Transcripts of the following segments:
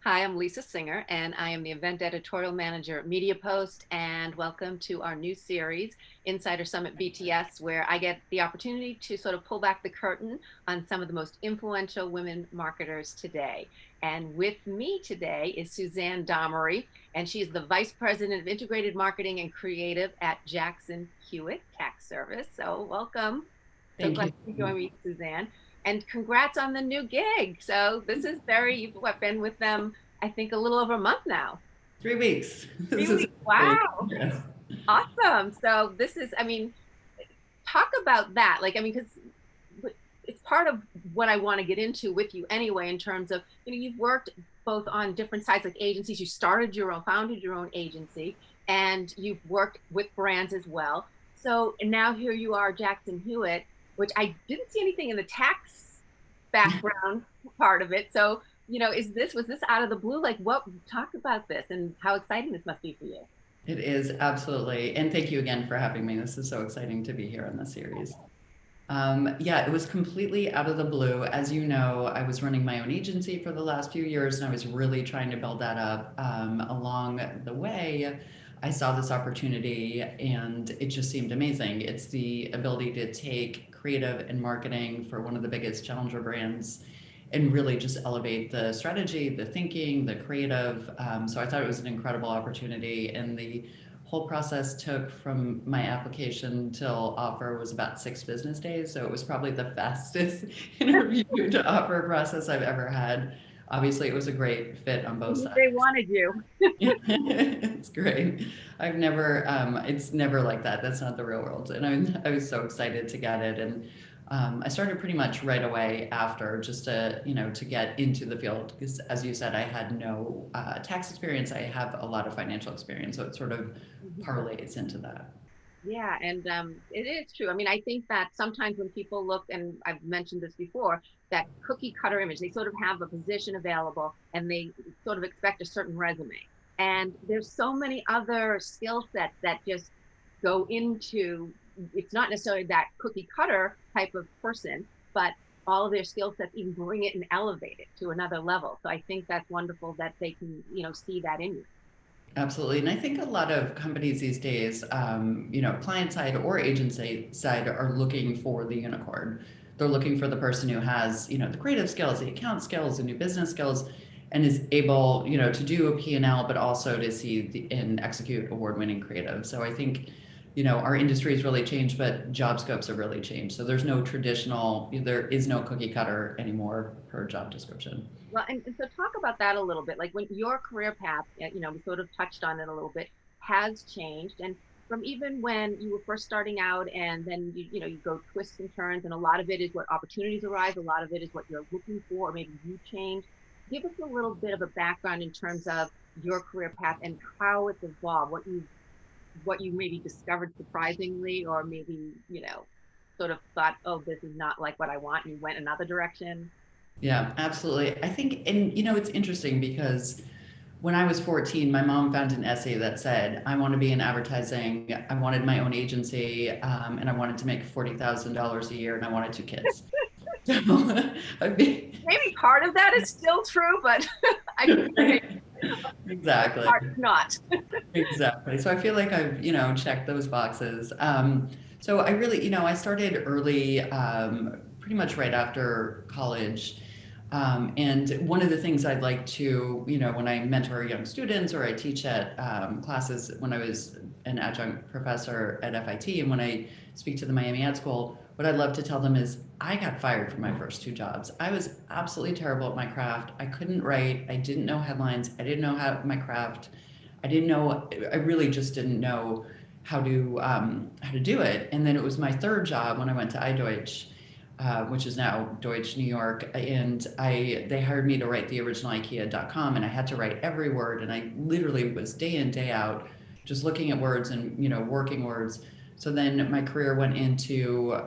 Hi, I'm Lisa Singer, and I am the event editorial manager at Media Post. And welcome to our new series, Insider Summit BTS, where I get the opportunity to sort of pull back the curtain on some of the most influential women marketers today. And with me today is Suzanne Darmory, and she is the Vice President of Integrated Marketing and Creative at Jackson Hewitt Tax Service. So, welcome. So Thank glad you. you joined me, Suzanne. And congrats on the new gig. So this is you've been with them, I think, a little over a month now. 3 weeks. This is 3 weeks. Wow. yes. Awesome. So this is, I mean, talk about that. Because it's part of what I want to get into with you anyway, in terms of, you've worked both on different sides like agencies. You started your own, founded your own agency, and you've worked with brands as well. So and now here you are, Jackson Hewitt, which I didn't see anything in the tax background part of it. So, was this out of the blue? Like, what, talk about this and how exciting this must be for you. It is absolutely. And thank you again for having me. This is so exciting to be here on the series. Yeah, it was completely out of the blue. As you know, I was running my own agency for the last few years, and I was really trying to build that up. Along the way, I saw this opportunity, and it just seemed amazing. It's the ability to take creative and marketing for one of the biggest challenger brands and really just elevate the strategy, the thinking, the creative. So I thought it was an incredible opportunity, and the whole process took from my application till offer was about 6 business days. So it was probably the fastest interview to offer process I've ever had. Obviously, it was a great fit on both sides. They wanted you. It's great. It's never like that. That's not the real world. And I was so excited to get it. And I started pretty much right away after, just to get into the field. Because as you said, I had no tax experience. I have a lot of financial experience. So it sort of parlays into that. Yeah, and it is true. I mean, I think that sometimes when people look, and I've mentioned this before, that cookie cutter image, they sort of have a position available and they sort of expect a certain resume. And there's so many other skill sets that just go into, it's not necessarily that cookie cutter type of person, but all of their skill sets even bring it and elevate it to another level. So I think that's wonderful that they can, see that in you. Absolutely. And I think a lot of companies these days, client side or agency side are looking for the unicorn. They're looking for the person who has, the creative skills, the account skills, the new business skills, and is able, to do a P&L, but also to see and execute award-winning creative. So I think, our industry has really changed, but job scopes have really changed. So there is no cookie cutter anymore per job description. Well, and so talk about that a little bit. Like when your career path, we sort of touched on it a little bit, has changed. And from even when you were first starting out, and then you go twists and turns, and a lot of it is what opportunities arise, a lot of it is what you're looking for, or maybe you change. Give us a little bit of a background in terms of your career path and how it's evolved, what you maybe discovered surprisingly, or maybe, sort of thought, oh, this is not like what I want, and you went another direction. Yeah, absolutely. I think, and it's interesting because when I was 14, my mom found an essay that said, I want to be in advertising. I wanted my own agency, and I wanted to make $40,000 a year, and I wanted 2 kids. So I'd be Maybe part of that is still true, but I can say exactly. part is not. Exactly. So I feel like I've, checked those boxes. So I really, I started early, pretty much right after college. And one of the things I'd like to, when I mentor young students or I teach at classes when I was an adjunct professor at FIT and when I speak to the Miami Ad School, what I'd love to tell them is I got fired from my first 2 jobs. I was absolutely terrible at my craft. I couldn't write. I didn't know headlines. I didn't know how my craft. I really just didn't know how to do it. And then it was my third job when I went to iDeutsch, which is now Deutsch New York, and they hired me to write the original IKEA.com, and I had to write every word, and I literally was day in day out just looking at words and working words. So then my career went into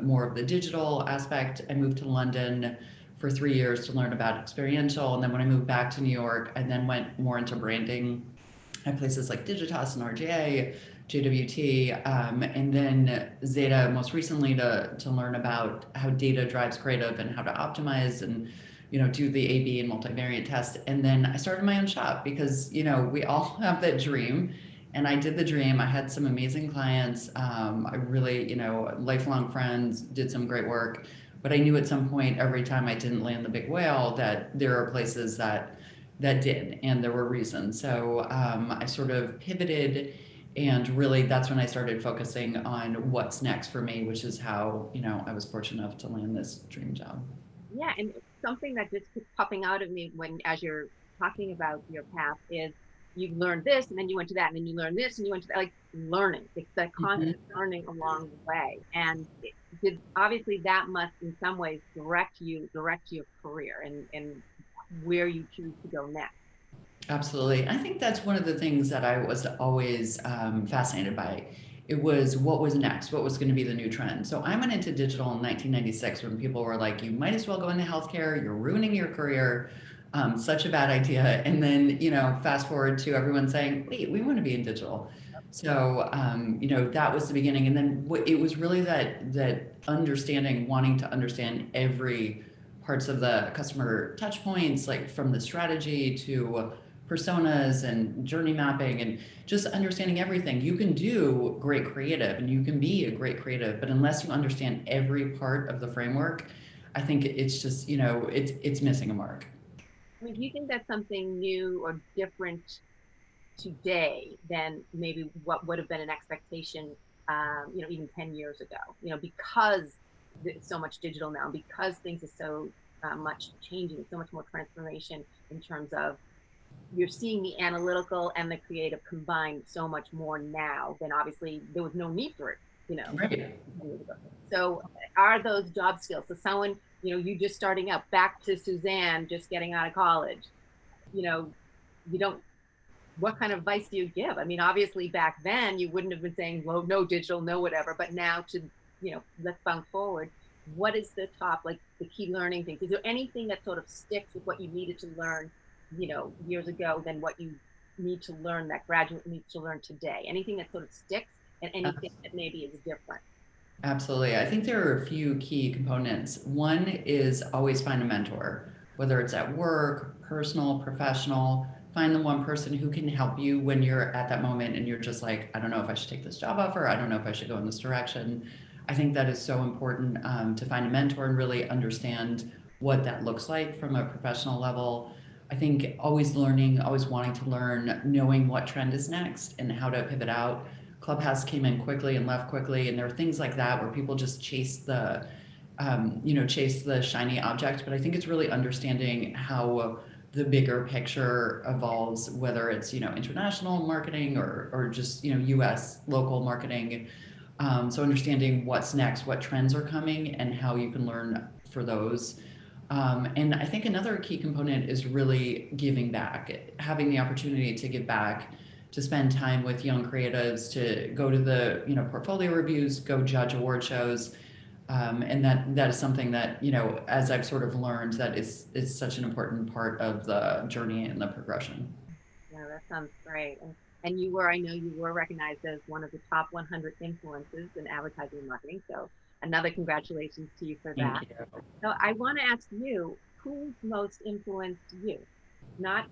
more of the digital aspect. I moved to London for 3 years to learn about experiential, and then when I moved back to New York, I then went more into branding at places like Digitas and RGA, JWT, and then Zeta most recently to learn about how data drives creative and how to optimize and do the AB and multivariate test. And then I started my own shop because, we all have that dream. And I did the dream. I had some amazing clients. I really, lifelong friends, did some great work. But I knew at some point, every time I didn't land the big whale, that there are places that did, and there were reasons. So I sort of pivoted, and really that's when I started focusing on what's next for me, which is how I was fortunate enough to land this dream job. Yeah, and something that just keeps popping out of me when as you're talking about your path is you learned this and then you went to that and then you learned this and you went to that, like learning. It's that Mhm. constant learning along the way. And it did obviously that must in some ways direct your career and where you choose to go next. Absolutely. I think that's one of the things that I was always fascinated by. It was what was next, what was going to be the new trend. So I went into digital in 1996 when people were like, you might as well go into healthcare, you're ruining your career, such a bad idea. And then, fast forward to everyone saying, wait, we want to be in digital. So, that was the beginning. And then it was really that understanding, wanting to understand every parts of the customer touch points, like from the strategy to personas and journey mapping and just understanding everything. You can do great creative and you can be a great creative, but unless you understand every part of the framework, I think it's just, it's missing a mark. I mean, do you think that's something new or different today than maybe what would have been an expectation, even 10 years ago, because it's so much digital now, because things are so much changing, so much more transformation in terms of you're seeing the analytical and the creative combined so much more now than obviously there was no need for it, Right. 10 years ago. So are those job skills? So someone, you just starting out, back to Suzanne, just getting out of college, you know, you don't what kind of advice do you give? I mean, obviously back then you wouldn't have been saying, well, no digital, no whatever, but now to, let's bounce forward. What is the top, like the key learning things? Is there anything that sort of sticks with what you needed to learn, years ago than what you need to learn that graduate needs to learn today? Anything that sort of sticks and anything that maybe is different? Absolutely. I think there are a few key components. One is always find a mentor, whether it's at work, personal, professional. Find the one person who can help you when you're at that moment and you're just like, I don't know if I should take this job offer. I don't know if I should go in this direction. I think that is so important to find a mentor and really understand what that looks like from a professional level. I think always learning, always wanting to learn, knowing what trend is next and how to pivot out. Clubhouse came in quickly and left quickly, and there are things like that where people just chase the shiny object. But I think it's really understanding how the bigger picture evolves, whether it's international marketing or just U.S. local marketing. So understanding what's next, what trends are coming, and how you can learn for those. And I think another key component is really giving back, having the opportunity to give back, to spend time with young creatives, to go to the portfolio reviews, go judge award shows, and that is something that as I've sort of learned that is such an important part of the journey and the progression. Yeah, that sounds great. And I know you were recognized as one of the top 100 influencers in advertising and marketing. So another congratulations to you for Thank that. you. So I want to ask you, who's most influenced you? Not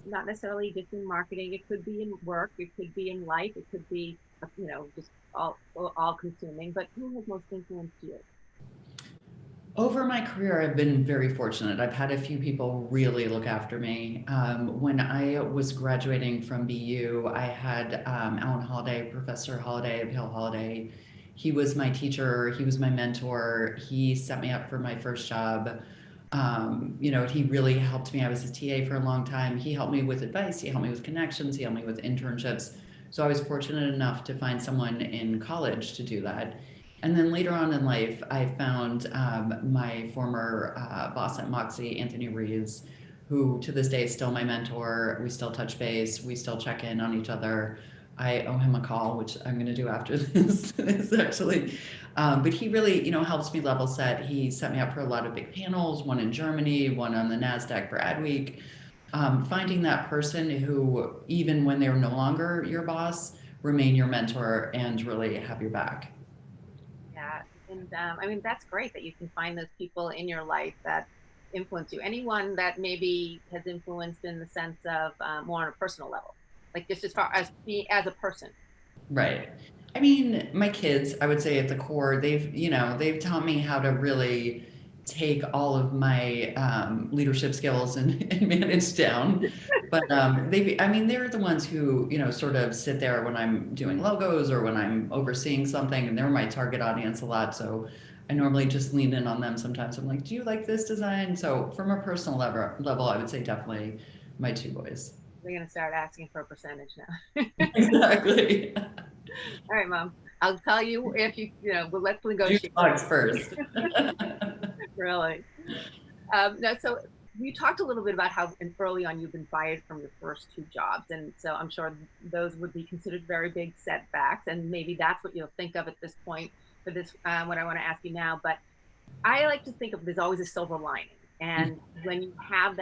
not necessarily just in marketing. It could be in work. It could be in life. It could be, just all consuming. But who has most influenced you? Over my career, I've been very fortunate. I've had a few people really look after me. When I was graduating from BU, I had Alan Holliday, Professor Holliday of Hill Holliday. He was my teacher, he was my mentor. He set me up for my first job. He really helped me. I was a TA for a long time. He helped me with advice, he helped me with connections, he helped me with internships. So I was fortunate enough to find someone in college to do that. And then later on in life, I found my former boss at Moxie, Anthony Reeves, who to this day is still my mentor. We still touch base, we still check in on each other. I owe him a call, which I'm going to do after this actually. But he really, helps me level set. He set me up for a lot of big panels, one in Germany, one on the NASDAQ for Adweek. Finding that person who, even when they're no longer your boss, remain your mentor and really have your back. Yeah, and I mean that's great that you can find those people in your life that influenced you? Anyone that maybe has influenced in the sense of more on a personal level, like just as far as me as a person? Right. I mean, my kids, I would say at the core, they've taught me how to really take all of my leadership skills and manage down. But I mean, they're the ones who, sort of sit there when I'm doing logos or when I'm overseeing something, and they're my target audience a lot. So I normally just lean in on them sometimes. I'm like, do you like this design? So from a personal level, I would say definitely my two boys. We're gonna start asking for a percentage now. Exactly. All right, mom. I'll tell you if well, let's Juice negotiate. box first. Really. No, so you talked a little bit about how early on you've been fired from your first two jobs. And so I'm sure those would be considered very big setbacks. And maybe that's what you'll think of at this point for this, what I want to ask you now. But I like to think of there's always a silver lining. And when you have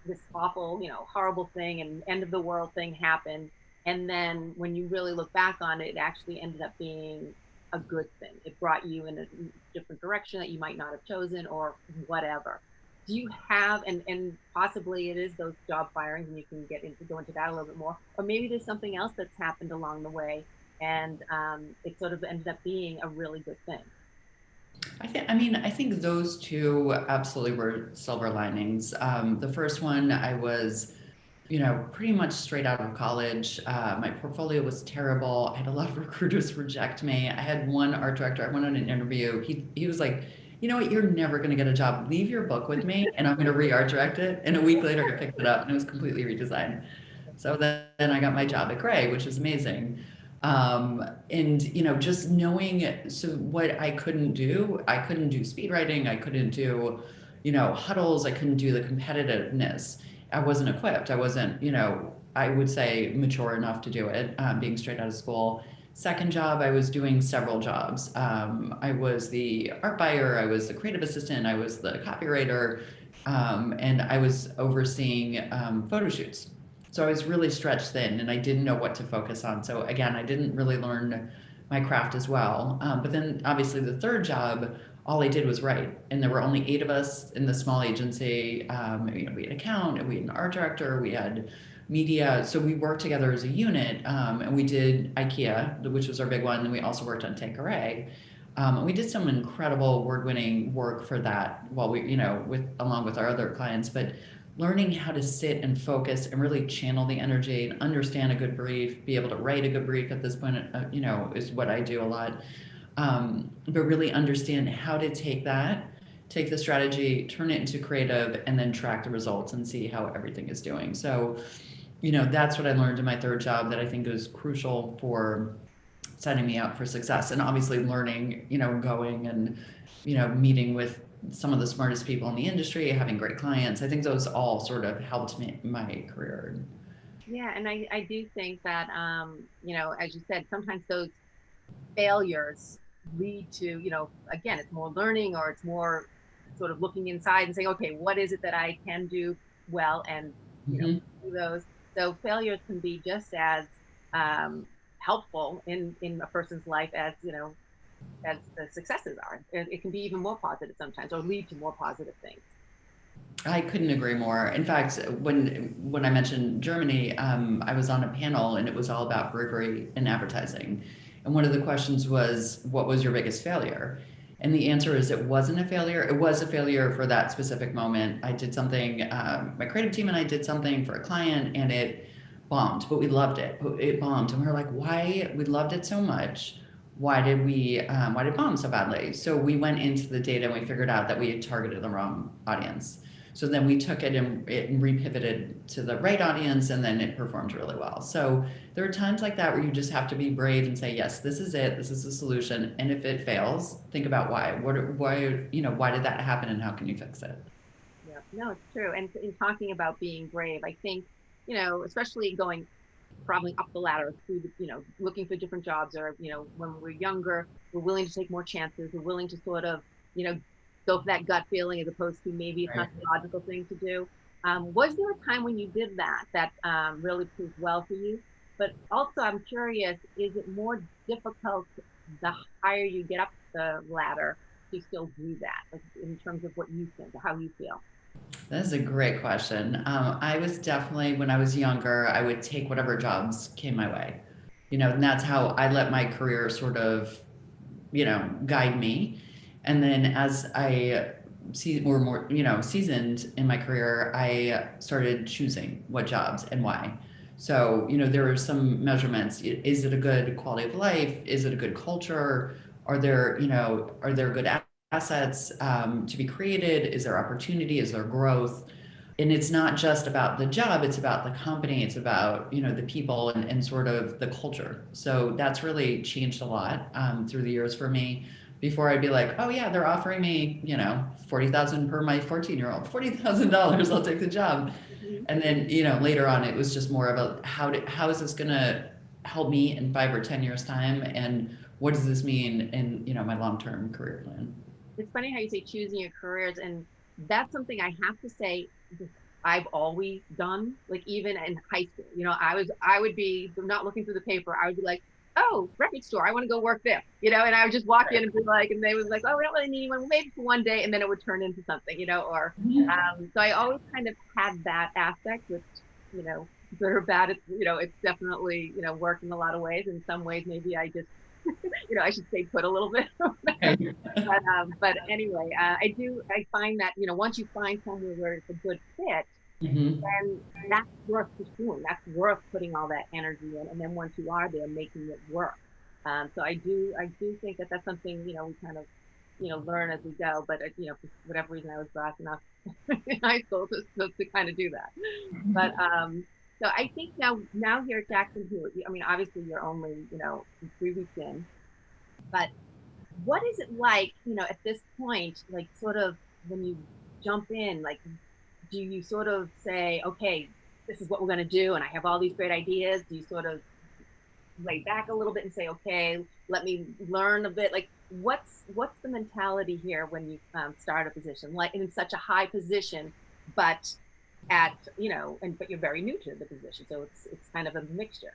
this awful, horrible thing and end of the world thing happen, and then when you really look back on it, it actually ended up being a good thing. It brought you in a different direction that you might not have chosen or whatever. Do you have, and possibly it is those job firings, and you can go into that a little bit more, or maybe there's something else that's happened along the way, and it sort of ended up being a really good thing. I think those two absolutely were silver linings. The first one, I was, pretty much straight out of college. My portfolio was terrible. I had a lot of recruiters reject me. I had one art director. I went on an interview. He was like, you know what? You're never going to get a job. Leave your book with me, and I'm going to re-art direct it. And a week later, I picked it up, and it was completely redesigned. So then I got my job at Gray, which was amazing. And just knowing, so what I couldn't do speed writing, I couldn't do, huddles, I couldn't do the competitiveness. I wasn't equipped. I wasn't, I would say mature enough to do it, being straight out of school. Second job, I was doing several jobs. I was the art buyer, I was the creative assistant, I was the copywriter, and I was overseeing photo shoots. So I was really stretched thin and I didn't know what to focus on. So again, I didn't really learn my craft as well. But then obviously the third job, all I did was write. And there were only 8 of us in the small agency. We had an account, we had an art director, we had media. So we worked together as a unit, and we did IKEA, which was our big one. And we also worked on Tanqueray. And we did some incredible award-winning work for that while we, along with our other clients. But learning how to sit and focus and really channel the energy and understand a good brief, be able to write a good brief at this point, is what I do a lot. But really understand how to take the strategy, turn it into creative, and then track the results and see how everything is doing. So, that's what I learned in my third job that I think is crucial for setting me up for success. And obviously learning, going and, meeting with some of the smartest people in the industry, having great clients. I think those all sort of helped me my career. Yeah, and I do think that as you said, sometimes those failures lead to, again, it's more learning, or it's more sort of looking inside and saying, okay, what is it that I can do well, and Mm-hmm. do those. So failures can be just as helpful in a person's life as as the successes are. It can be even more positive sometimes, or lead to more positive things. I couldn't agree more. In fact, when I mentioned Germany, I was on a panel and it was all about bravery in advertising. And one of the questions was, "What was your biggest failure?" And the answer is, it wasn't a failure. It was a failure for that specific moment. I did something. My creative team and I did something for a client, and it bombed. But we loved it. It bombed, and we were like, "Why? We loved it so much. Why did it bomb so badly?" So we went into the data and we figured out that we had targeted the wrong audience. So then we took it and repivoted to the right audience, and then it performed really well. So there are times like that where you just have to be brave and say, yes, this is it. This is the solution. And if it fails, think about why. Why did that happen, and how can you fix it? Yeah, no, it's true. And in talking about being brave, I think, especially going probably up the ladder through looking for different jobs, or, when we're younger, we're willing to take more chances. We're willing to sort of, you know, go for that gut feeling as opposed to maybe it's not Right. the logical thing to do. Was there a time when you did that really proved well for you? But also, I'm curious, is it more difficult the higher you get up the ladder to still do that, like in terms of what you think, how you feel? That is a great question. I was definitely, when I was younger, I would take whatever jobs came my way, and that's how I let my career sort of, guide me. And then as I see were more, seasoned in my career, I started choosing what jobs and why. So, there are some measurements. Is it a good quality of life? Is it a good culture? Are there good assets to be created? Is there opportunity? Is there growth? And it's not just about the job, it's about the company, it's about the people and sort of the culture. So that's really changed a lot through the years for me. Before I'd be like, oh yeah, they're offering me 40,000 per my 14-year-old, $40,000, I'll take the job. Mhm. And then later on it was just more about how is this going to help me in 5 or 10 years time, and what does this mean in my long-term career plan. It's funny how you say choosing your careers, and that's something I have to say I've always done. Like even in high school, I would be not looking through the paper. I would be like, oh, record store, I want to go work there, and I would just walk in and be like, and they was like, oh, we don't really need anyone, well, maybe for one day, and then it would turn into something, or so I always kind of had that aspect, which you know, good or bad, it's definitely worked in a lot of ways. In some ways, maybe I just I should stay put a little bit. But anyway, I find that, once you find somewhere where it's a good fit, Hmm. then that's worth pursuing. That's worth putting all that energy in. And then once you are there, making it work. So I do think that that's something, we kind of, learn as we go. But, for whatever reason, I was brass enough in high school to kind of do that. But, so I think now here at Jackson Hewitt, I mean, obviously you're only, 3 weeks in, but what is it like, at this point, like sort of when you jump in, like, do you sort of say, okay, this is what we're going to do, and I have all these great ideas? Do you sort of lay back a little bit and say, okay, let me learn a bit? Like, what's the mentality here when you start a position, like in such a high position, but but you're very new to the position, so it's kind of a mixture.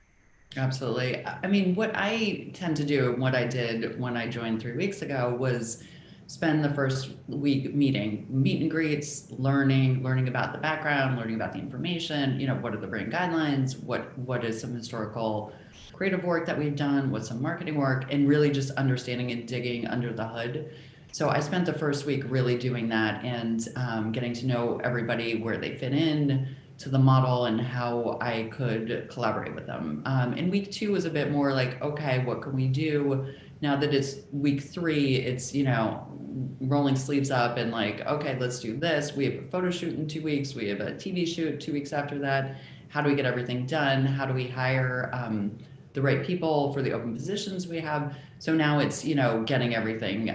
Absolutely. I mean, what I tend to do and what I did when I joined 3 weeks ago was spend the first week meet and greets, learning about the background, learning about the information, what are the brand guidelines, what is some historical creative work that we've done, what's some marketing work, and really just understanding and digging under the hood. So I spent the first week really doing that and getting to know everybody, where they fit in to the model, and how I could collaborate with them. And week two was a bit more like, okay, what can we do? Now that it's week three, it's, rolling sleeves up and like, okay, let's do this. We have a photo shoot in 2 weeks. We have a TV shoot 2 weeks after that. How do we get everything done? How do we hire the right people for the open positions we have? So now it's, getting everything.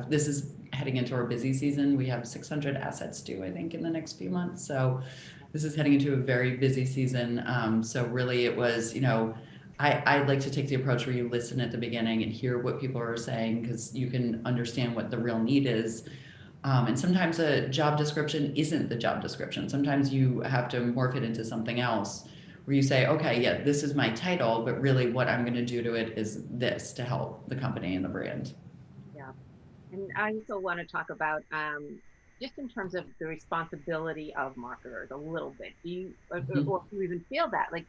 This is heading into our busy season. We have 600 assets due, I think, in the next few months. So this is heading into a very busy season. So really it was, I like to take the approach where you listen at the beginning and hear what people are saying, because you can understand what the real need is. And sometimes a job description isn't the job description. Sometimes you have to morph it into something else, where you say, okay, yeah, this is my title, but really what I'm going to do to it is this to help the company and the brand. Yeah. And I also want to talk about just in terms of the responsibility of marketers a little bit. Do you, Mhm. or do you even feel that? Like,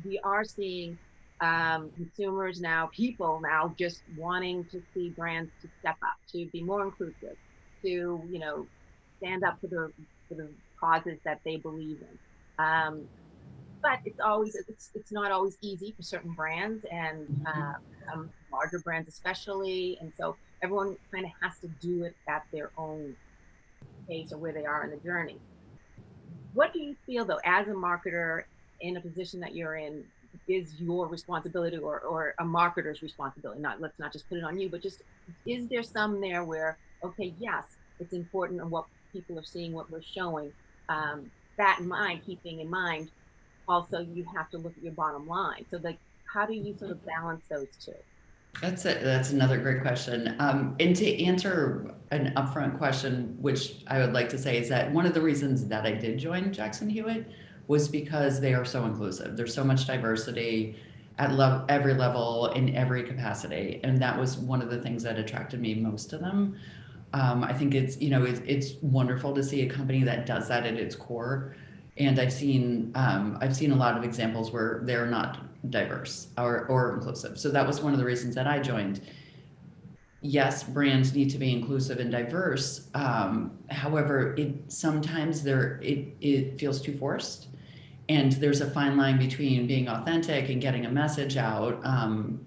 we are seeing consumers now, people now just wanting to see brands to step up, to be more inclusive, to, stand up for the causes that they believe in. But it's not always easy for certain brands, and Mhm. some larger brands especially, and so everyone kind of has to do it at their own pace or where they are in the journey. What do you feel, though, as a marketer in a position that you're in, is your responsibility, or a marketer's responsibility? Not Let's not just put it on you, but just, is there some there where, okay, yes, it's important, and what people are seeing, what we're showing, that in mind, keeping in mind also you have to look at your bottom line. So, like, how do you sort of balance those two? That's it. That's another great question. And to answer an upfront question, which I would like to say is that one of the reasons that I did join Jackson Hewitt was because they are so inclusive. There's so much diversity at every level in every capacity, and that was one of the things that attracted me most to them. I think it's, it's wonderful to see a company that does that at its core. And I've seen a lot of examples where they're not diverse or inclusive. So that was one of the reasons that I joined. Yes, brands need to be inclusive and diverse. However, it feels too forced, and there's a fine line between being authentic and getting a message out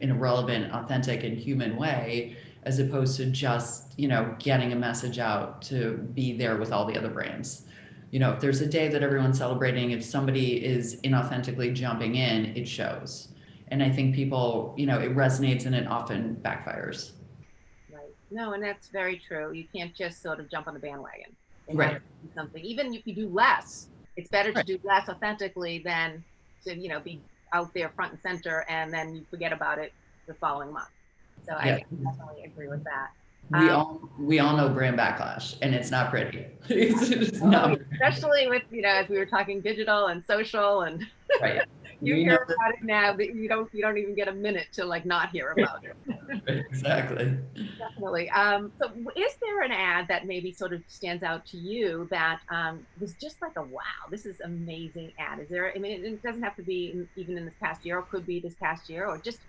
in a relevant, authentic, and human way, as opposed to just getting a message out to be there with all the other brands. If there's a day that everyone's celebrating, if somebody is inauthentically jumping in, it shows. And I think people, it resonates and it often backfires. Right. No, and that's very true. You can't just sort of jump on the bandwagon. It has Right. to be something. Even if you do less, it's better to Right. do less authentically than to, be out there front and center and then you forget about it the following month. So I Yeah. definitely agree with that. We all know brand backlash, and it's not pretty. It's Oh, not especially with, as we were talking digital and social and right. you We hear know about it now that you don't even get a minute to like not hear about it. that exactly. Definitely. So is there an ad that maybe sort of stands out to you that was just like a wow, this is amazing ad? Is there, I mean, it doesn't have to be even in this past year, or could be this past year, or just,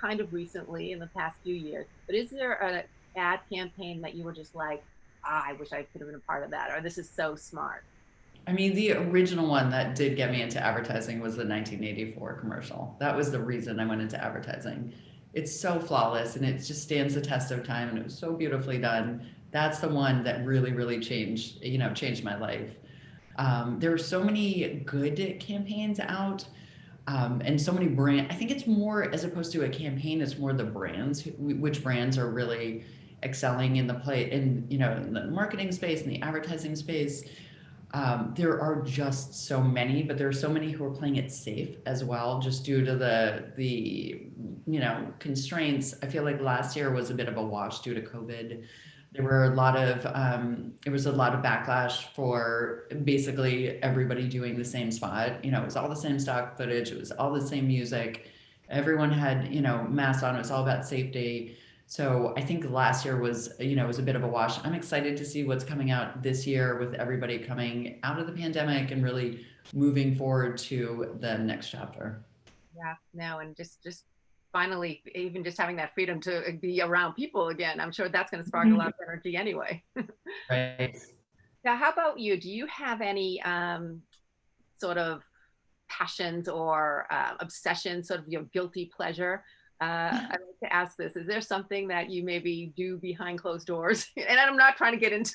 kind of recently in the past few years. But is there an ad campaign that you were just like, ah, I wish I could have been a part of that, or this is so smart? I mean, the original one that did get me into advertising was the 1984 commercial. That was the reason I went into advertising. It's so flawless and it just stands the test of time and it was so beautifully done. That's the one that really, really changed my life. There are so many good campaigns out, and so many I think it's more, as opposed to a campaign, it's more the brands, which brands are really excelling in the play in the marketing space and the advertising space. There are just so many, but there are so many who are playing it safe as well, just due to the constraints. I feel like last year was a bit of a wash due to COVID. There was a lot of backlash for basically everybody doing the same spot. It was all the same stock footage. It was all the same music. Everyone had masks on. It was all about safety. So I think last year was a bit of a wash. I'm excited to see what's coming out this year with everybody coming out of the pandemic and really moving forward to the next chapter. Yeah, no, and just finally, even just having that freedom to be around people again, I'm sure that's going to spark a lot of energy anyway. Right. Now, how about you? Do you have any sort of passions or obsessions, sort of your guilty pleasure? I'd like to ask this. Is there something that you maybe do behind closed doors? And I'm not trying to get into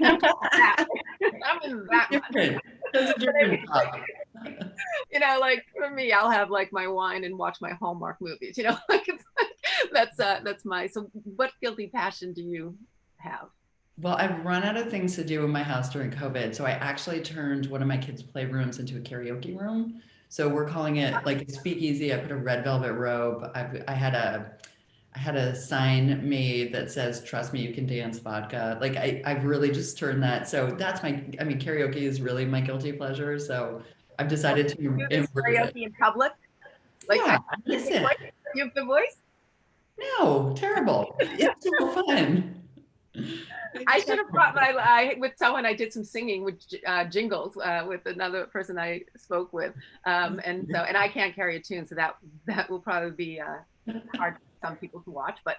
that. I'm in that much. Different. That's a different topic. Like for me, I'll have like my wine and watch my Hallmark movies, like it's like that's my, so what guilty passion do you have? Well, I've run out of things to do in my house during COVID, so I actually turned one of my kids' playrooms into a karaoke room. So we're calling it like a speakeasy. I put a red velvet robe. I had a sign made that says "Trust me, you can dance vodka." Like I've really just turned that. So that's I mean, karaoke is really my guilty pleasure. So I've decided to Do this embrace it. karaoke in public? Like Yeah, listen. you have the voice? No, terrible. It's so fun. I should have brought I with someone I did some singing with jingles with another person I spoke with, and I can't carry a tune, so that will probably be hard for some people to watch, but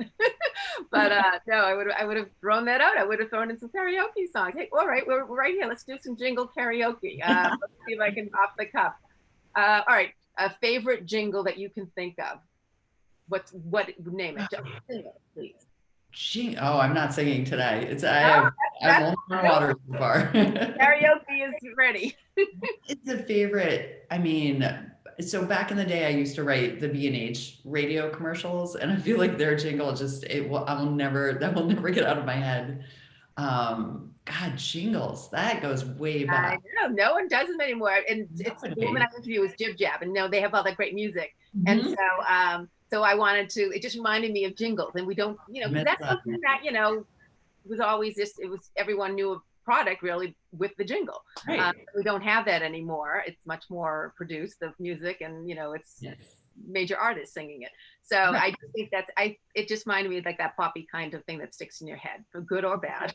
no, I would have thrown that out. I would have thrown in some karaoke songs. Hey, all right, we're right here. Let's do some jingle karaoke. Let's see if I can off the cuff. All right, a favorite jingle that you can think of. What name it? Just sing it, please. Oh, I'm not singing today. Oh, I'm on my water so far. karaoke is ready. It's a favorite. I mean, so back in the day, I used to write the B&H radio commercials, and I feel like their jingle that will never get out of my head. God, jingles, that goes way I back. know no one does them anymore, and it's the woman Nobody. I interview is Jib Jab, and no, they have all that great music, and Mhm. so I wanted to. It just reminded me of jingles, and we don't, because Miss that's that. something that was always just, it was, everyone knew a product really with the jingle. Right. We don't have that anymore. It's much more produced, the music, and it's Yes. major artists singing it. So I just think it just reminded me of like that poppy kind of thing that sticks in your head for good or bad.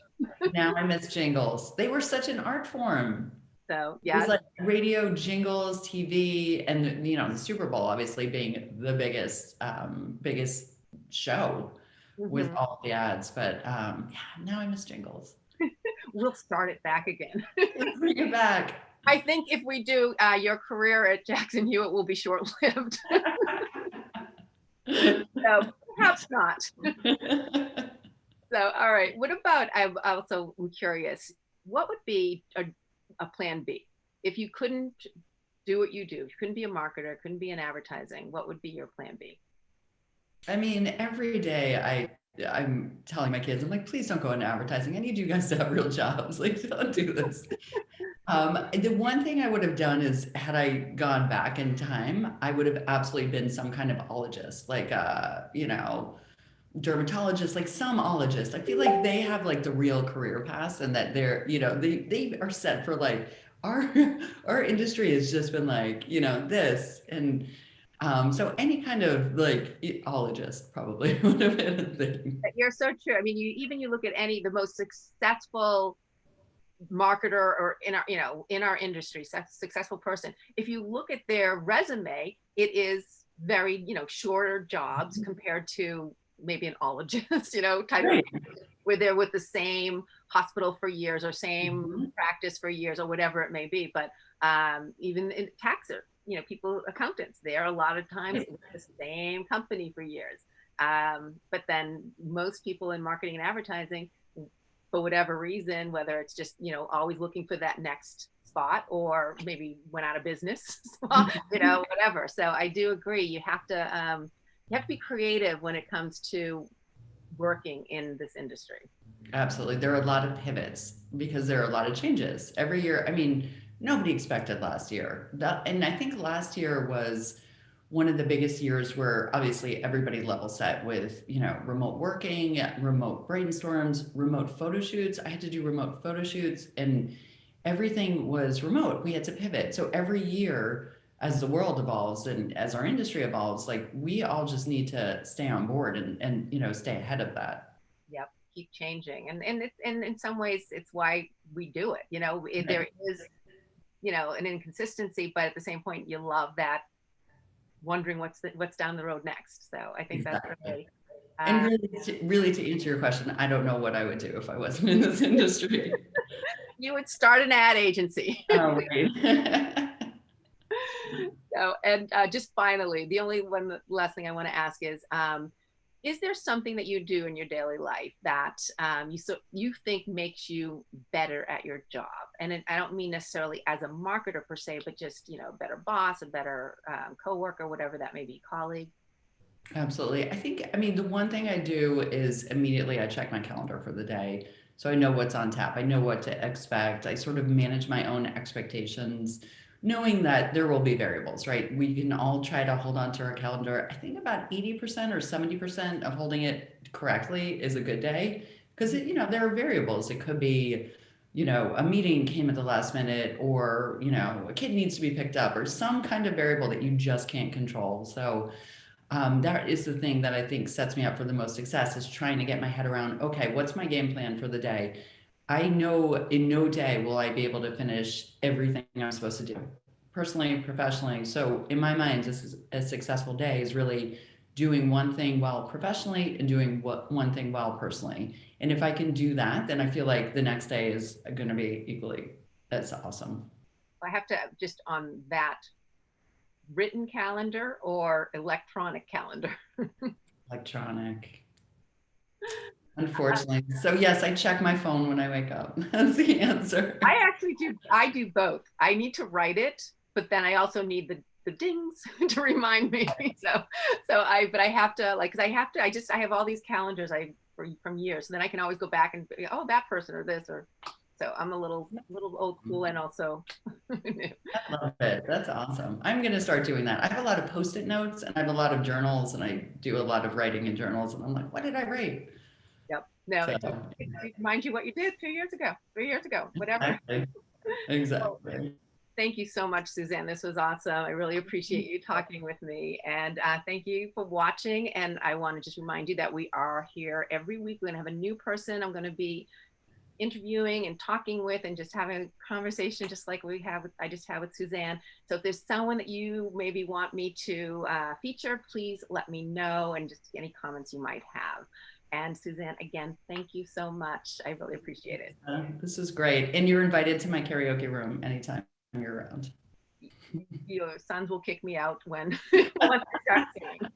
Now I miss jingles. They were such an art form. So It was yeah. like radio, jingles, TV, and the Super Bowl obviously being the biggest show with Mhm. all the ads. But yeah, now I miss jingles. We'll start it back again. Let's bring it back. I think if we do, your career at Jackson Hewitt will be short-lived. So perhaps not. So, all right. What about, I'm also curious, what would be a plan B? If you couldn't do what you do, if you couldn't be a marketer, couldn't be in advertising, what would be your plan B? I mean, every day I'm telling my kids, I'm like, please don't go into advertising. I need you guys to have real jobs. Like, don't do this. The one thing I would have done is, had I gone back in time, I would have absolutely been some kind of ologist, like dermatologist, like some ologist. I feel like they have like the real career paths, and that they are set for like our our industry has just been like, this. And so any kind of like ologist probably would have been a thing. You're so true. I mean, you look at the most successful marketer or in our industry, successful person, if you look at their resume, it is very shorter jobs compared to maybe an ologist type of, Right. where they're with the same hospital for years or same Mhm. practice for years or whatever it may be. But even in taxer, people, accountants, they're a lot of times with the same company for years. But then most people in marketing and advertising, for whatever reason, whether it's just always looking for that next spot, or maybe went out of business, whatever. So I do agree. You have to be creative when it comes to working in this industry. Absolutely. There are a lot of pivots because there are a lot of changes every year. I mean, nobody expected last year. And I think last year was one of the biggest years where obviously everybody level set with, remote working, remote brainstorms, remote photo shoots. I had to do remote photo shoots, and everything was remote. We had to pivot. So every year, as the world evolves and as our industry evolves, like we all just need to stay on board and stay ahead of that. Yep, keep changing, and in some ways, it's why we do it. There is an inconsistency, but at the same point, you love that wondering what's down the road next. So I think that's Exactly. really, And uh, really to answer your question, I don't know what I would do if I wasn't in this industry. you would start an ad agency. Oh, right. So, and just finally, the only one last thing I want to ask is there something that you do in your daily life that you think makes you better at your job? And I don't mean necessarily as a marketer per se, but just better boss, a better coworker, whatever that may be, colleague. Absolutely. I mean, the one thing I do is immediately I check my calendar for the day. So I know what's on tap. I know what to expect. I sort of manage my own expectations, knowing that there will be variables, right? We can all try to hold on to our calendar. I think about 80% or 70% of holding it correctly is a good day, because there are variables. It could be, a meeting came at the last minute, or, a kid needs to be picked up, or some kind of variable that you just can't control. So that is the thing that I think sets me up for the most success, is trying to get my head around, okay, what's my game plan for the day? I know in no day will I be able to finish everything I'm supposed to do, personally, professionally. So in my mind, this is a successful day is really doing one thing well professionally and doing one thing well personally. And if I can do that, then I feel like the next day is going to be equally as awesome. I have to just on that, written calendar or electronic calendar. Electronic. Unfortunately. So yes, I check my phone when I wake up. That's the answer. I do both. I need to write it, but then I also need the dings to remind me. But I have to, like, because I have all these calendars from years, so then I can always go back and, oh, that person or this, or so I'm a little old school and also new. I love it. That's awesome. I'm going to start doing that. I have a lot of post-it notes and I have a lot of journals, and I do a lot of writing in journals, and I'm like, what did I write? Yep. No, So it reminds you what you did 2 years ago, 3 years ago, whatever. exactly. Well, Exactly. Thank you so much, Suzanne. This was awesome. I really appreciate you talking with me. And thank you for watching. And I want to just remind you that we are here every week. We're going to have a new person I'm going to be interviewing and talking with, and just having a conversation just like I just had with Suzanne. So if there's someone that you maybe want me to feature, please let me know, and just any comments you might have. And Suzanne, again, thank you so much. I really appreciate it. This is great. And you're invited to my karaoke room anytime you're around. Your sons will kick me out when once I start singing.